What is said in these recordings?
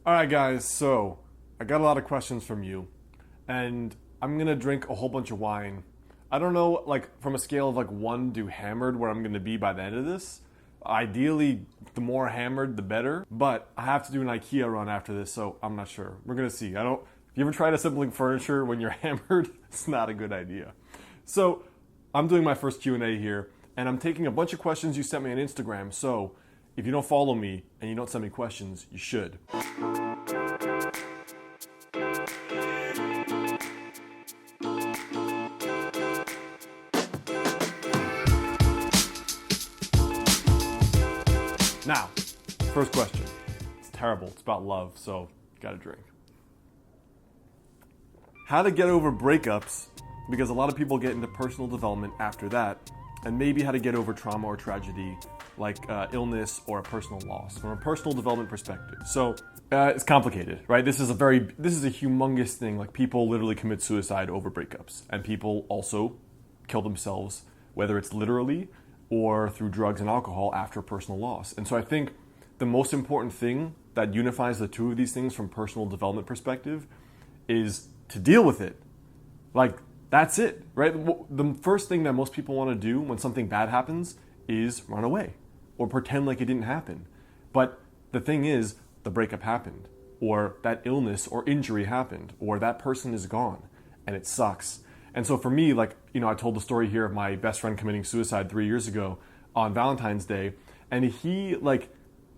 All right, guys, so I got a lot of questions from you, and I'm gonna drink a whole bunch of wine. I don't know, like, from a scale of like 1 to hammered, where I'm gonna be by the end of this. Ideally, the more hammered, the better, but I have to do an IKEA run after this, so I'm not sure. We're gonna see. If you ever tried assembling furniture when you're hammered, it's not a good idea. So, I'm doing my first Q&A here, and I'm taking a bunch of questions you sent me on Instagram, so if you don't follow me and you don't send me questions, you should. Now, first question. It's terrible. It's about love, so gotta drink. How to get over breakups, because a lot of people get into personal development after that, and maybe how to get over trauma or tragedy, like illness or a personal loss, from a personal development perspective. So it's complicated, right? This is a humongous thing. Like, people literally commit suicide over breakups, and people also kill themselves, whether it's literally or through drugs and alcohol after personal loss. And so I think the most important thing that unifies the two of these things from personal development perspective is to deal with it. Like, that's it, right? The first thing that most people want to do when something bad happens is run away or pretend like it didn't happen. But the thing is, the breakup happened, or that illness or injury happened, or that person is gone, and it sucks. And so for me, like, I told the story here of my best friend committing suicide 3 years ago on Valentine's Day, and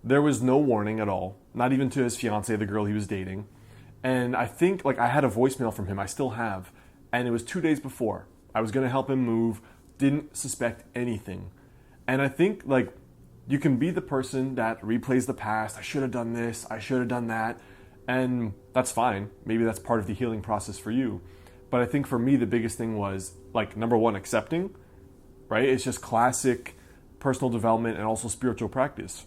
there was no warning at all, not even to his fiancée, the girl he was dating. And I think, I had a voicemail from him, I still have, and it was 2 days before. I was gonna help him move, didn't suspect anything. And I think, you can be the person that replays the past. I should have done this, I should have done that, and that's fine. Maybe that's part of the healing process for you. But I think for me, the biggest thing was, number one, accepting, right? It's just classic personal development and also spiritual practice.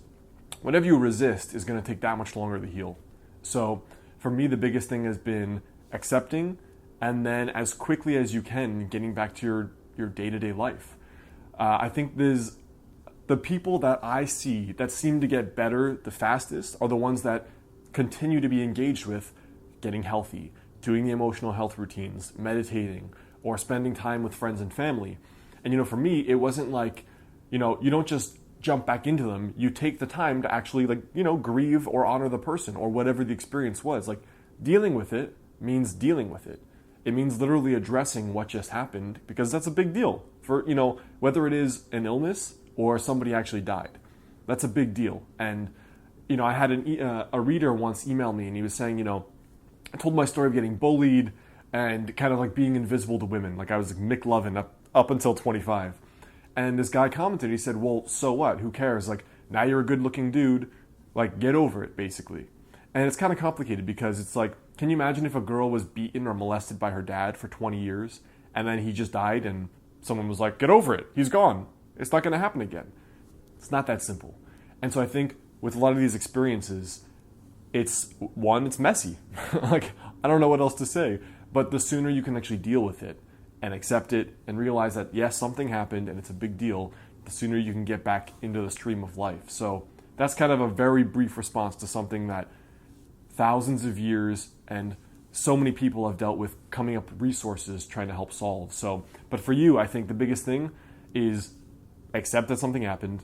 Whatever you resist is going to take that much longer to heal. So for me, the biggest thing has been accepting, and then as quickly as you can, getting back to your day-to-day life. I think the people that I see that seem to get better the fastest are the ones that continue to be engaged with getting healthy, doing the emotional health routines, meditating, or spending time with friends and family. And for me, it wasn't like, you don't just jump back into them. You take the time to actually grieve or honor the person or whatever the experience was. Dealing with it means dealing with it. It means literally addressing what just happened, because that's a big deal for, whether it is an illness or somebody actually died. That's a big deal. And, I had a reader once email me, and he was saying, I told my story of getting bullied and kind of being invisible to women. I was McLovin up until 25. And this guy commented, he said, well, so what? Who cares? Now you're a good looking dude. Get over it, basically. And it's kind of complicated, because it's can you imagine if a girl was beaten or molested by her dad for 20 years and then he just died and someone was like, get over it. He's gone. It's not going to happen again. It's not that simple. And so I think with a lot of these experiences, it's messy. I don't know what else to say. But the sooner you can actually deal with it and accept it and realize that, yes, something happened and it's a big deal, the sooner you can get back into the stream of life. So that's kind of a very brief response to something that thousands of years and so many people have dealt with, coming up with resources trying to help solve. So, but for you, I think the biggest thing is accept that something happened,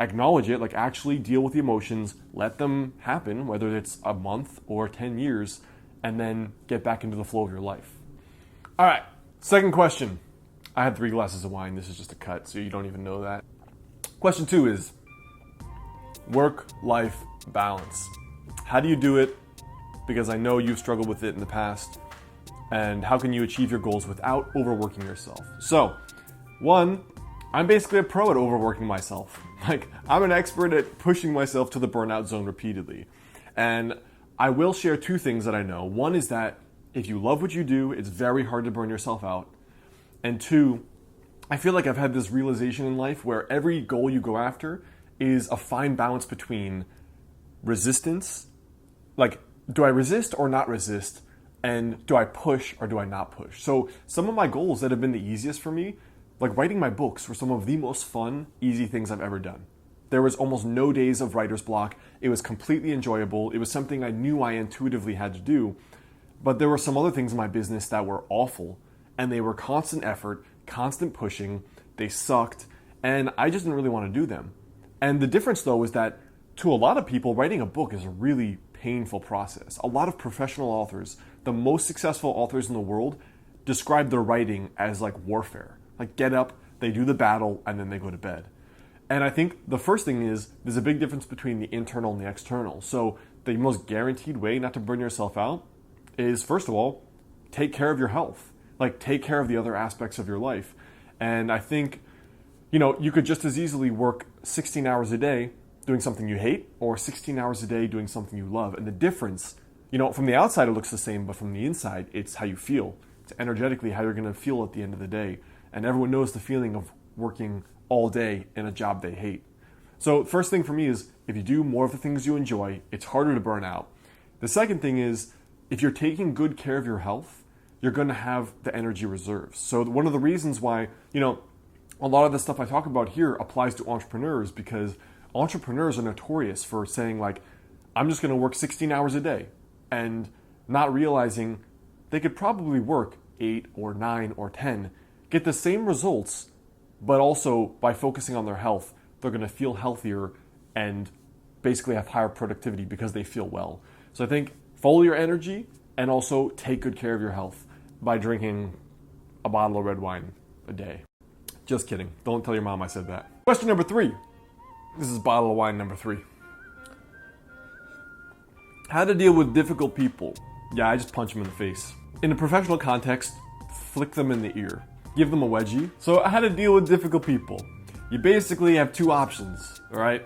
acknowledge it, actually deal with the emotions, let them happen, whether it's a month or 10 years, and then get back into the flow of your life. All right, second question. I had 3 glasses of wine. This is just a cut, so you don't even know that. Question 2 is work-life balance. How do you do it? Because I know you've struggled with it in the past. And how can you achieve your goals without overworking yourself? So, 1, I'm basically a pro at overworking myself. I'm an expert at pushing myself to the burnout zone repeatedly. And I will share 2 things that I know. 1 is that if you love what you do, it's very hard to burn yourself out. And 2, I feel like I've had this realization in life where every goal you go after is a fine balance between resistance, do I resist or not resist? And do I push or do I not push? So some of my goals that have been the easiest for me, like writing my books, were some of the most fun, easy things I've ever done. There was almost no days of writer's block. It was completely enjoyable. It was something I knew I intuitively had to do. But there were some other things in my business that were awful, and they were constant effort, constant pushing. They sucked, and I just didn't really want to do them. And the difference, though, is that to a lot of people, writing a book is a really painful process. A lot of professional authors, the most successful authors in the world, describe their writing as like warfare. Like, get up, they do the battle, and then they go to bed. And I think the first thing is there's a big difference between the internal and the external. So the most guaranteed way not to burn yourself out is, first of all, take care of your health. Like, take care of the other aspects of your life. And I think, you could just as easily work 16 hours a day doing something you hate, or 16 hours a day doing something you love. And the difference, from the outside it looks the same, but from the inside, it's how you feel. It's energetically how you're going to feel at the end of the day. And everyone knows the feeling of working all day in a job they hate. So first thing for me is, if you do more of the things you enjoy, it's harder to burn out. The second thing is, if you're taking good care of your health, you're going to have the energy reserves. So one of the reasons why, a lot of the stuff I talk about here applies to entrepreneurs, because entrepreneurs are notorious for saying, like, I'm just going to work 16 hours a day, and not realizing they could probably work 8 or 9 or 10, get the same results, but also by focusing on their health, they're going to feel healthier and basically have higher productivity because they feel well. So I think follow your energy and also take good care of your health by drinking a bottle of red wine a day. Just kidding. Don't tell your mom I said that. Question number 3. This is bottle of wine number 3. How to deal with difficult people. Yeah, I just punch them in the face. In a professional context, flick them in the ear. Give them a wedgie. So how to deal with difficult people. You basically have 2 options, all right?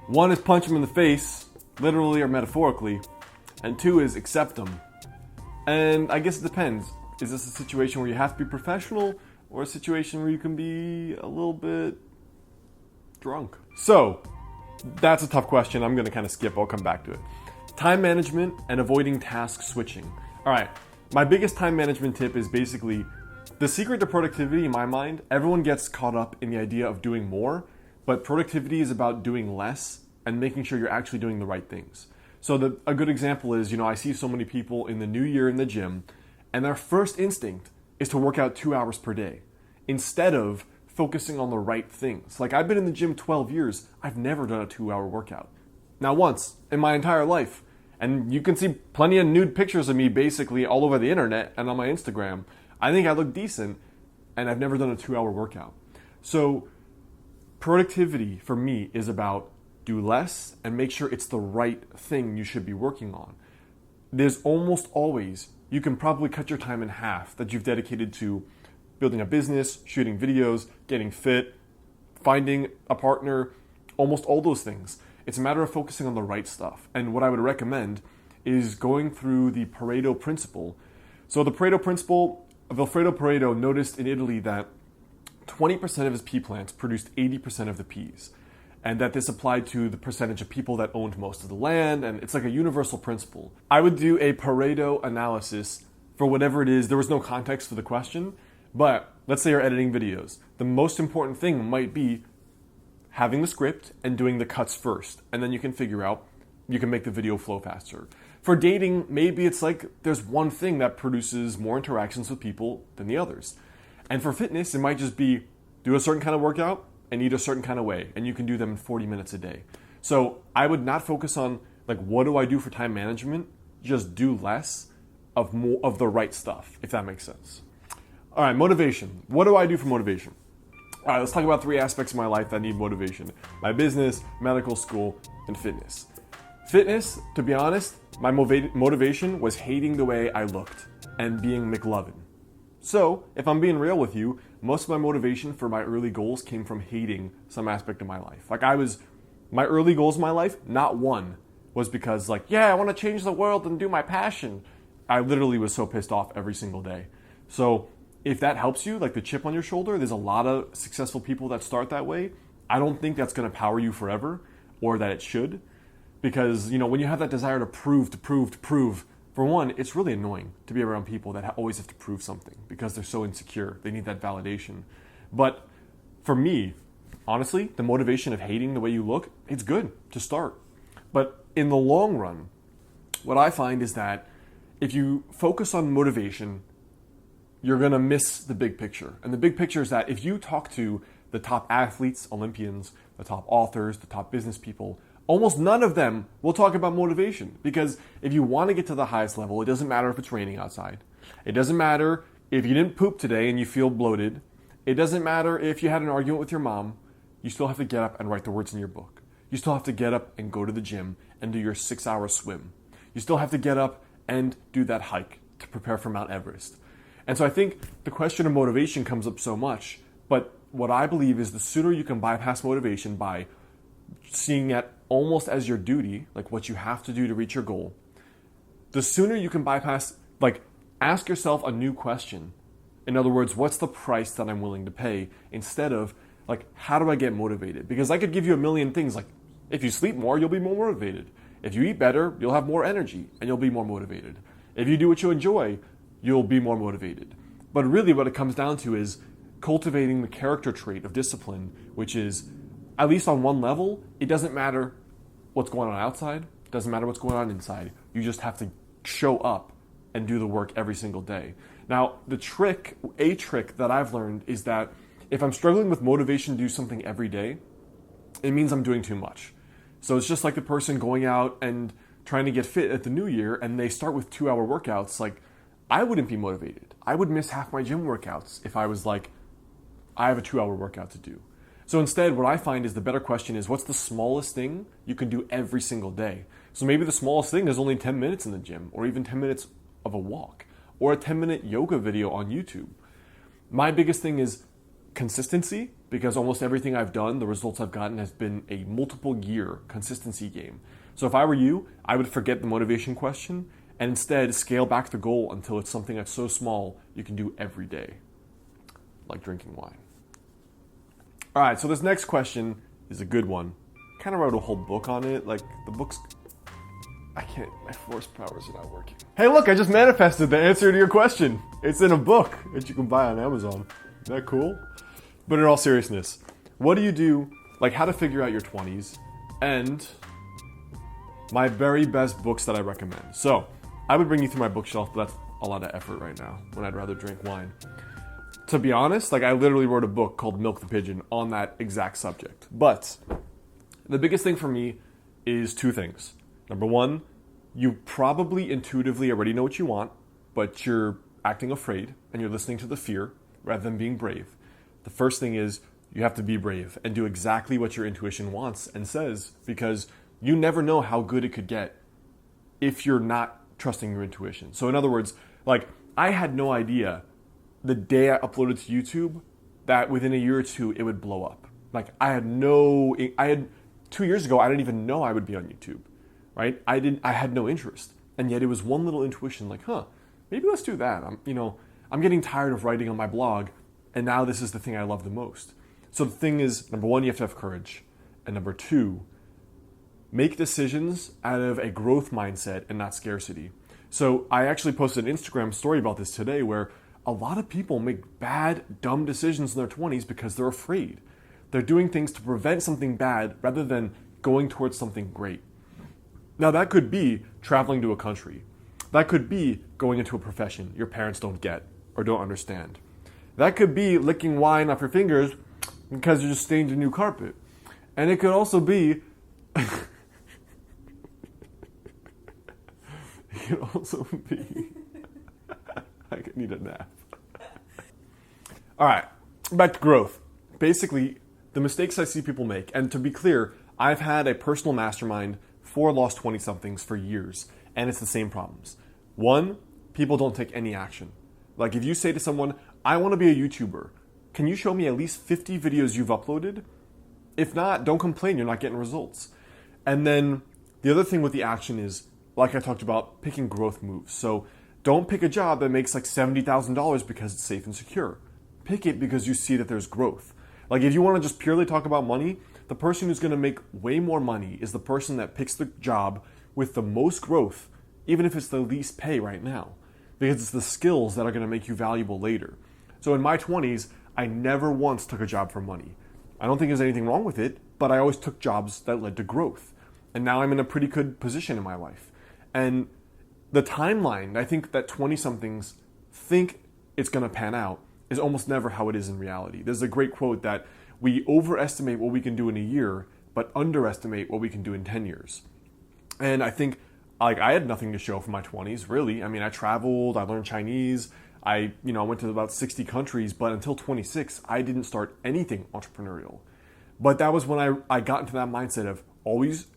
One is punch them in the face, literally or metaphorically, and 2 is accept them. And I guess it depends. Is this a situation where you have to be professional, or a situation where you can be a little bit drunk? So that's a tough question. I'm going to kind of skip. I'll come back to it. Time management and avoiding task switching. All right. My biggest time management tip is basically the secret to productivity in my mind. Everyone gets caught up in the idea of doing more, but productivity is about doing less and making sure you're actually doing the right things. So a good example is, I see so many people in the new year in the gym, and their first instinct is to work out 2 hours per day instead of focusing on the right things. Like, I've been in the gym 12 years. I've never done a 2-hour workout. Now, once in my entire life. And you can see plenty of nude pictures of me basically all over the internet and on my Instagram. I think I look decent, and I've never done a 2-hour workout. So productivity for me is about do less and make sure it's the right thing you should be working on. There's almost always, you can probably cut your time in half that you've dedicated to building a business, shooting videos, getting fit, finding a partner, almost all those things. It's a matter of focusing on the right stuff. And what I would recommend is going through the Pareto principle. So the Pareto principle, Vilfredo Pareto noticed in Italy that 20% of his pea plants produced 80% of the peas, and that this applied to the percentage of people that owned most of the land, and it's like a universal principle. I would do a Pareto analysis for whatever it is. There was no context for the question, but let's say you're editing videos. The most important thing might be having the script and doing the cuts first, and then you can figure out, you can make the video flow faster. For dating, maybe it's like there's one thing that produces more interactions with people than the others. And for fitness, it might just be do a certain kind of workout and eat a certain kind of way, and you can do them in 40 minutes a day. So I would not focus on, like, what do I do for time management? Just do less of more of the right stuff, if that makes sense. All right, motivation. What do I do for motivation? All right, let's talk about 3 aspects of my life that need motivation. My business, medical school, and fitness. Fitness, to be honest, my motivation was hating the way I looked and being McLovin. So, if I'm being real with you, most of my motivation for my early goals came from hating some aspect of my life. Like, my early goals in my life, not one was because, like, yeah, I want to change the world and do my passion. I literally was so pissed off every single day. So, if that helps you, like the chip on your shoulder, there's a lot of successful people that start that way. I don't think that's going to power you forever, or that it should. Because, when you have that desire to prove, for one, it's really annoying to be around people that always have to prove something because they're so insecure. They need that validation. But for me, honestly, the motivation of hating the way you look, it's good to start. But in the long run, what I find is that if you focus on motivation, you're going to miss the big picture. And the big picture is that if you talk to the top athletes, Olympians, the top authors, the top business people, almost none of them will talk about motivation. Because if you want to get to the highest level, it doesn't matter if it's raining outside. It doesn't matter if you didn't poop today and you feel bloated. It doesn't matter if you had an argument with your mom. You still have to get up and write the words in your book. You still have to get up and go to the gym and do your 6-hour swim. You still have to get up and do that hike to prepare for Mount Everest. And so I think the question of motivation comes up so much, but what I believe is the sooner you can bypass motivation by seeing it almost as your duty, like what you have to do to reach your goal, the sooner you can bypass, like ask yourself a new question. In other words, what's the price that I'm willing to pay instead of like, how do I get motivated? Because I could give you a million things like, if you sleep more, you'll be more motivated. If you eat better, you'll have more energy and you'll be more motivated. If you do what you enjoy, you'll be more motivated. But really what it comes down to is cultivating the character trait of discipline, which is, at least on one level, it doesn't matter what's going on outside, it doesn't matter what's going on inside. You just have to show up and do the work every single day. Now, a trick that I've learned is that if I'm struggling with motivation to do something every day, it means I'm doing too much. So it's just like the person going out and trying to get fit at the new year and they start with 2-hour workouts. Like, I wouldn't be motivated. I would miss half my gym workouts if I was like, I have a 2-hour workout to do. So instead, what I find is the better question is, what's the smallest thing you can do every single day? So maybe the smallest thing is only 10 minutes in the gym, or even 10 minutes of a walk, or a 10-minute yoga video on YouTube. My biggest thing is consistency, because almost everything I've done, the results I've gotten has been a multiple year consistency game. So if I were you, I would forget the motivation question and instead scale back the goal until it's something that's so small you can do every day, like drinking wine. All right, so this next question is a good one. Kind of wrote a whole book on it. Like, the book's, I can't, my force powers are not working. Hey, look, I just manifested the answer to your question. It's in a book that you can buy on Amazon. Isn't that cool? But in all seriousness, what do you do, like how to figure out your 20s, and my very best books that I recommend. So, I would bring you through my bookshelf, but that's a lot of effort right now when I'd rather drink wine. To be honest, like I literally wrote a book called Milk the Pigeon on that exact subject. But the biggest thing for me is 2 things. Number 1, you probably intuitively already know what you want, but you're acting afraid and you're listening to the fear rather than being brave. The first thing is you have to be brave and do exactly what your intuition wants and says, because you never know how good it could get if you're not trusting your intuition. So in other words, like I had no idea the day I uploaded to YouTube that within a year or 2 it would blow up. Like I had 2 years ago, I didn't even know I would be on YouTube, right? I had no interest. And yet it was one little intuition like, maybe let's do that. I'm getting tired of writing on my blog, and now this is the thing I love the most. So the thing is, number 1, you have to have courage. And number 2, make decisions out of a growth mindset and not scarcity. So I actually posted an Instagram story about this today where a lot of people make bad, dumb decisions in their 20s because they're afraid. They're doing things to prevent something bad rather than going towards something great. Now that could be traveling to a country. That could be going into a profession your parents don't get or don't understand. That could be licking wine off your fingers because you just stained a new carpet. And it could also be I need a nap. All right, back to growth. Basically, the mistakes I see people make, and to be clear, I've had a personal mastermind for lost 20-somethings for years, and it's the same problems. 1, people don't take any action. Like if you say to someone, I want to be a YouTuber, can you show me at least 50 videos you've uploaded? If not, don't complain, you're not getting results. And then the other thing with the action is, like I talked about, picking growth moves. So don't pick a job that makes like $70,000 because it's safe and secure. Pick it because you see that there's growth. Like if you want to just purely talk about money, the person who's going to make way more money is the person that picks the job with the most growth, even if it's the least pay right now, because it's the skills that are going to make you valuable later. So in my 20s, I never once took a job for money. I don't think there's anything wrong with it, but I always took jobs that led to growth. And now I'm in a pretty good position in my life. And the timeline, I think that 20-somethings think it's going to pan out, is almost never how it is in reality. There's a great quote that we overestimate what we can do in a year, but underestimate what we can do in 10 years. And I think I had nothing to show for my 20s, really. I mean, I traveled, I learned Chinese, I went to about 60 countries, but until 26, I didn't start anything entrepreneurial. But that was when I got into that mindset of always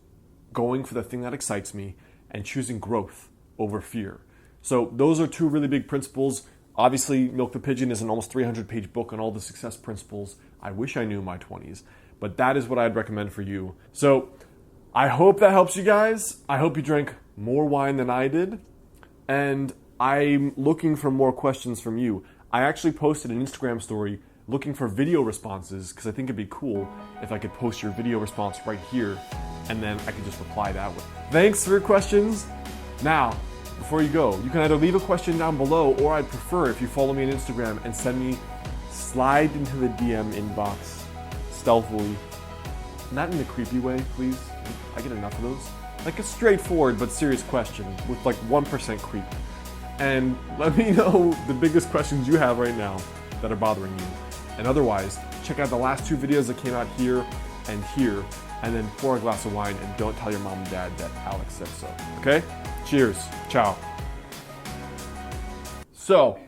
going for the thing that excites me and choosing growth over fear. So those are two really big principles. Obviously, Milk the Pigeon is an almost 300-page book on all the success principles I wish I knew in my 20s, but that is what I'd recommend for you. So I hope that helps you guys. I hope you drank more wine than I did, and I'm looking for more questions from you. I actually posted an Instagram story looking for video responses because I think it'd be cool if I could post your video response right here and then I could just reply that way. Thanks for your questions. Now, before you go, you can either leave a question down below, or I'd prefer if you follow me on Instagram and slide into the DM inbox stealthily. Not in a creepy way, please. I get enough of those. Like a straightforward but serious question with like 1% creep. And let me know the biggest questions you have right now that are bothering you. And otherwise, check out the last 2 videos that came out here, and then pour a glass of wine and don't tell your mom and dad that Alex said so. Okay? Cheers. Ciao. So,